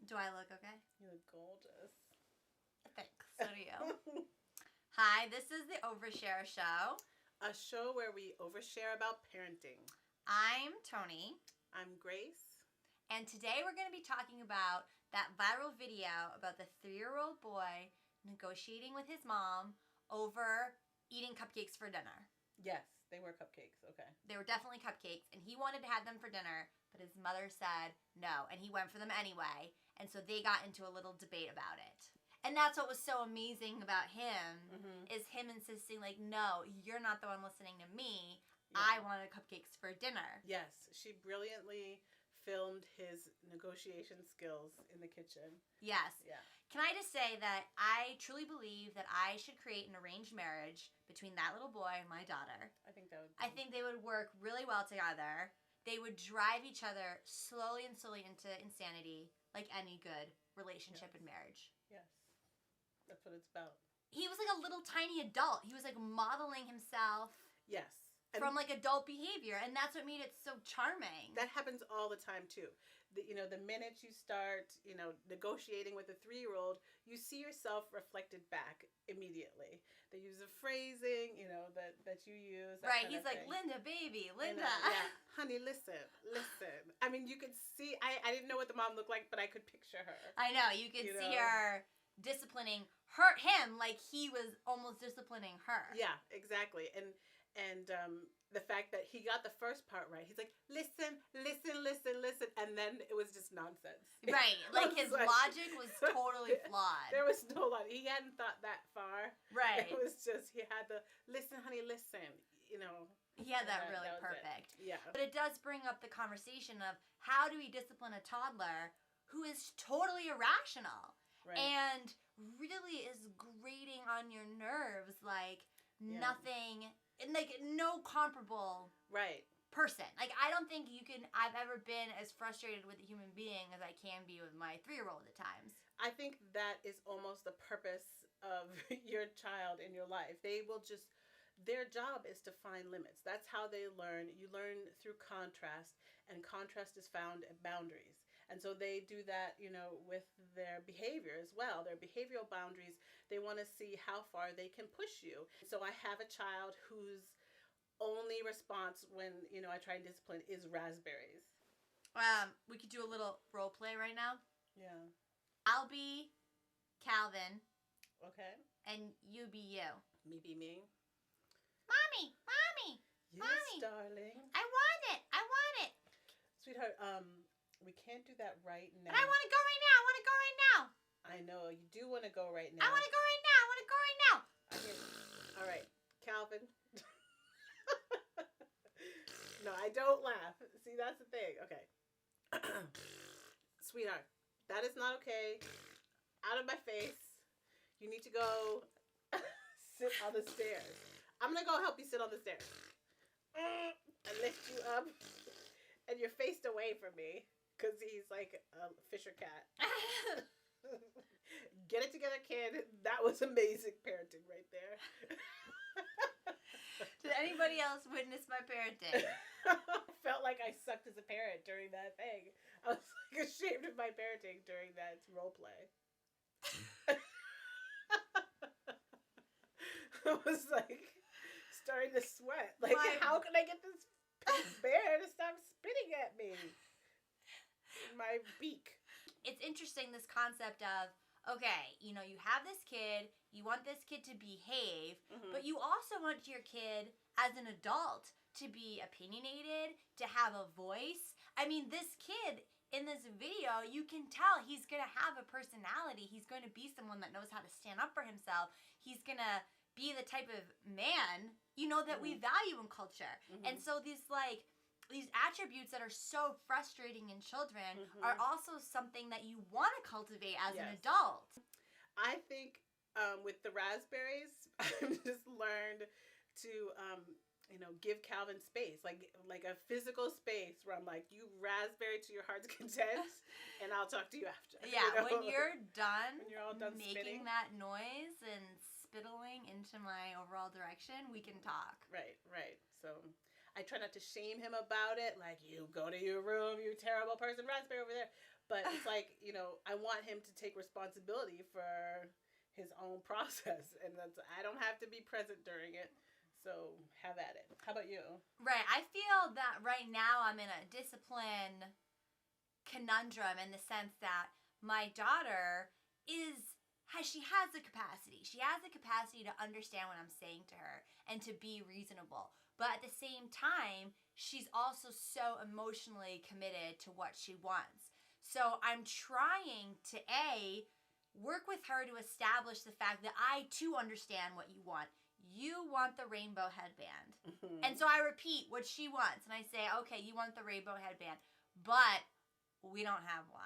Do I look okay? You look gorgeous. Thanks. So do you. Hi, this is the Overshare Show. A show where we overshare about parenting. I'm Tony. I'm Grace. And today we're going to be talking about that viral video about the 3-year-old boy negotiating with his mom over eating cupcakes for dinner. Yes, they were cupcakes. Okay. They were definitely cupcakes, and he wanted to have them for dinner, but his mother said no, and he went for them anyway, and so they got into a little debate about it. And that's what was so amazing about him, is him insisting, like, no, you're not the one listening to me. Yeah. I wanted cupcakes for dinner. Yes, she brilliantly filmed his negotiation skills in the kitchen. Yes. Yeah. Can I just say that I truly believe that I should create an arranged marriage between that little boy and my daughter. I think that would be... I think they would work really well together. They would drive each other slowly into insanity, like any good relationship and marriage. Yes. That's what it's about. He was like a little tiny adult. He was like modeling himself. Yes. From like adult behavior, and that's what made it so charming. That happens all the time too. The minute you start, negotiating with a 3-year-old, you see yourself reflected back immediately. They use the phrasing, that you use. Right, he's like, Linda, baby, Linda. Yeah, honey, listen. I mean, you could see, I didn't know what the mom looked like, but I could picture her. I know, you could see her disciplining him like he was almost disciplining her. Yeah, exactly. And the fact that he got the first part right. He's like, listen, and then it was just nonsense. Right, like his logic was totally flawed. There was no logic. He hadn't thought that far. Right. It was just, he had the, listen, honey, listen, He had that really perfect. Yeah. But it does bring up the conversation of how do we discipline a toddler who is totally irrational? Right. And really is grating on your nerves like nothing... And, like, no comparable person. Like, I don't think I've ever been as frustrated with a human being as I can be with my 3-year-old at times. I think that is almost the purpose of your child in your life. They will just, their job is to find limits. That's how they learn. You learn through contrast, and contrast is found at boundaries. And so they do that, with their behavior as well. Their behavioral boundaries, they want to see how far they can push you. So I have a child whose only response when, I try and discipline is raspberries. We could do a little role play right now. Yeah. I'll be Calvin. Okay. And you be you. Me be me. Mommy! Yes, Mommy. darling. I want it! Sweetheart, we can't do that right now. But I want to go right now. I know, you do want to go right now. I want to go right now. All right, Calvin. No, I don't laugh. See, that's the thing. Okay. Sweetheart, that is not okay. Out of my face. You need to go sit on the stairs. I'm going to go help you sit on the stairs. And lift you up. And you're faced away from me. Because he's like a Fisher cat. Get it together, kid. That was amazing parenting right there. Did anybody else witness my parenting? I felt like I sucked as a parent during that thing. I was like ashamed of my parenting during that role play. I was like starting to sweat. Like, how can I get this bear to stop spitting at me? My beak. It's interesting, this concept of, okay, you have this kid, you want this kid to behave, but you also want your kid as an adult to be opinionated, to have a voice. I mean, this kid in this video, you can tell he's going to have a personality. He's going to be someone that knows how to stand up for himself. He's going to be the type of man, that we value in culture. And so these attributes that are so frustrating in children are also something that you want to cultivate as an adult. I think with the raspberries, I've just learned to, give Calvin space, like a physical space where I'm like, you raspberry to your heart's content, and I'll talk to you after. Yeah, when you're done, when you're all done making spitting that noise and spittling into my overall direction, we can talk. Right. So I try not to shame him about it, like, you go to your room, you terrible person, raspberry over there. But it's like, I want him to take responsibility for his own process, and I don't have to be present during it. So have at it. How about you? Right. I feel that right now I'm in a discipline conundrum in the sense that my daughter she has the capacity. She has the capacity to understand what I'm saying to her and to be reasonable. But at the same time, she's also so emotionally committed to what she wants. So I'm trying to work with her to establish the fact that I too understand what you want. You want the rainbow headband. Mm-hmm. And so I repeat what she wants. And I say, okay, you want the rainbow headband, but we don't have one.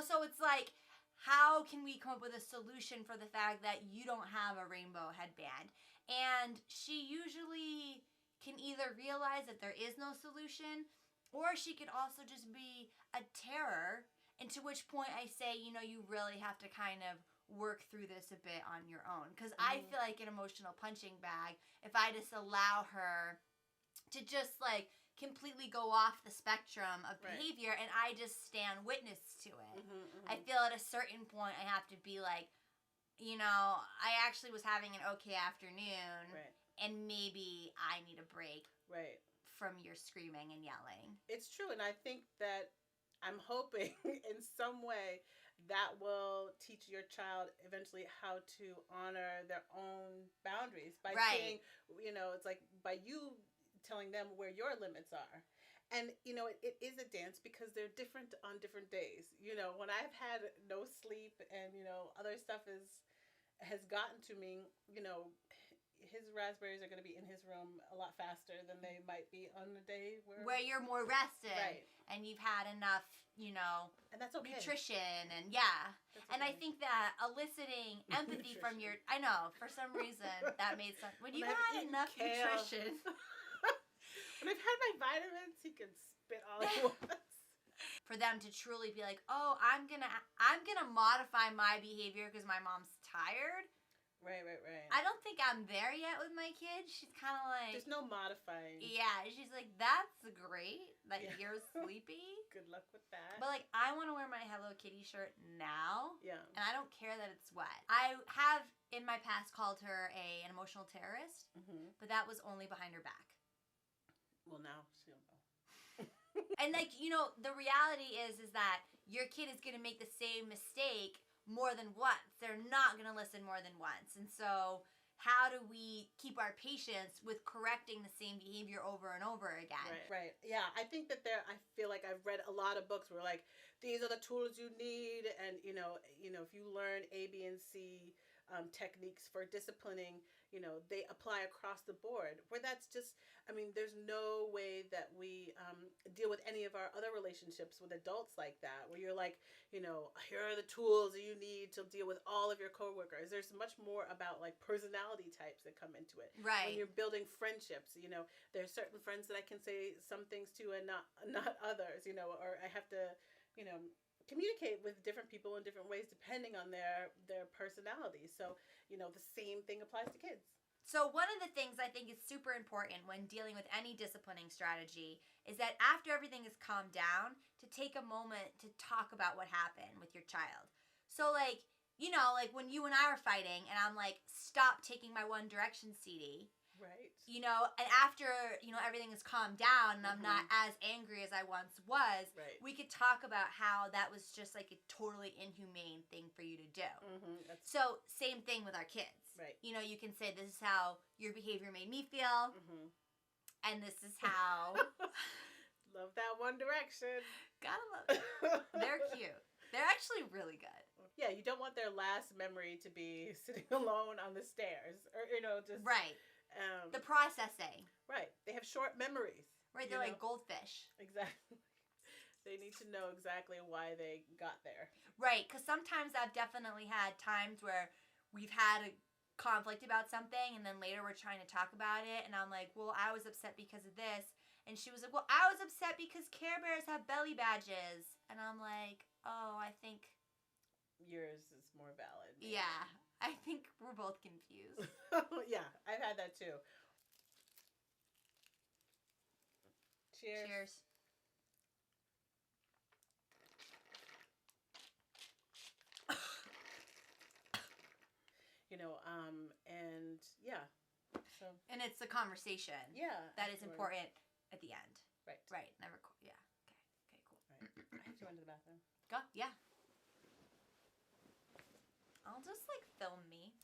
So it's like, how can we come up with a solution for the fact that you don't have a rainbow headband? And she usually can either realize that there is no solution, or she could also just be a terror, and to which point I say, you really have to kind of work through this a bit on your own. Because I feel like an emotional punching bag if I just allow her to just completely go off the spectrum of behavior, and I just stand witness to it. I feel at a certain point I have to be like, I actually was having an okay afternoon, and maybe I need a break from your screaming and yelling. It's true, and I think that I'm hoping in some way that will teach your child eventually how to honor their own boundaries by saying, it's like by you telling them where your limits are. And, it is a dance because they're different on different days. When I've had no sleep and, other stuff has gotten to me, his raspberries are going to be in his room a lot faster than they might be on the day where you're more rested and you've had enough, and that's okay. Nutrition and and I think that eliciting empathy from I know, for some reason that made sense. When you had enough nutrition. When I've had my vitamins, he can spit all he wants. For them to truly be like, oh, I'm gonna modify my behavior because my mom's tired. Right. I don't think I'm there yet with my kids. She's kind of like... There's no modifying. Yeah, she's like, that's great that you're sleepy. Good luck with that. But I want to wear my Hello Kitty shirt now. Yeah. And I don't care that it's wet. I have, in my past, called her an emotional terrorist. But that was only behind her back. Well, now she'll know. And the reality is that your kid is going to make the same mistake more than once. They're not going to listen more than once. And so how do we keep our patience with correcting the same behavior over and over again? Right. Yeah, I think that I feel like I've read a lot of books where these are the tools you need, and if you learn A, B, and C techniques for disciplining, they apply across the board. Where that's just, there's no way that we deal with any of our other relationships with adults like that, where you're like, here are the tools that you need to deal with all of your coworkers. There's much more about personality types that come into it. Right. When you're building friendships, there's certain friends that I can say some things to and not others, or I have to, communicate with different people in different ways depending on their personality. So, the same thing applies to kids. So one of the things I think is super important when dealing with any disciplining strategy is that after everything is calmed down, to take a moment to talk about what happened with your child. So when you and I were fighting and I'm like, stop taking my One Direction CD. Right. And after, everything is calmed down and I'm not as angry as I once was, we could talk about how that was just a totally inhumane thing for you to do. So same thing with our kids. Right. You can say, this is how your behavior made me feel. And this is how... Love that One Direction. Gotta love it. They're cute. They're actually really good. Yeah, you don't want their last memory to be sitting alone on the stairs. Or, just... Right. The processing. Right. They have short memories. Right, they're like goldfish. Exactly. They need to know exactly why they got there. Right, because sometimes I've definitely had times where we've had a conflict about something and then later we're trying to talk about it and I'm like, well, I was upset because of this. And she was like, well, I was upset because Care Bears have belly badges. And I'm like, oh, I think... yours is more valid. Maybe. Yeah. I think we're both confused. Yeah, I've had that too. Cheers. Cheers. and yeah. So. And it's the conversation. Yeah. That is important at the end. Right. Right. Never. Yeah. Okay. Okay. Cool. Right. I have to go into the bathroom. Go. Yeah. I'll just film me.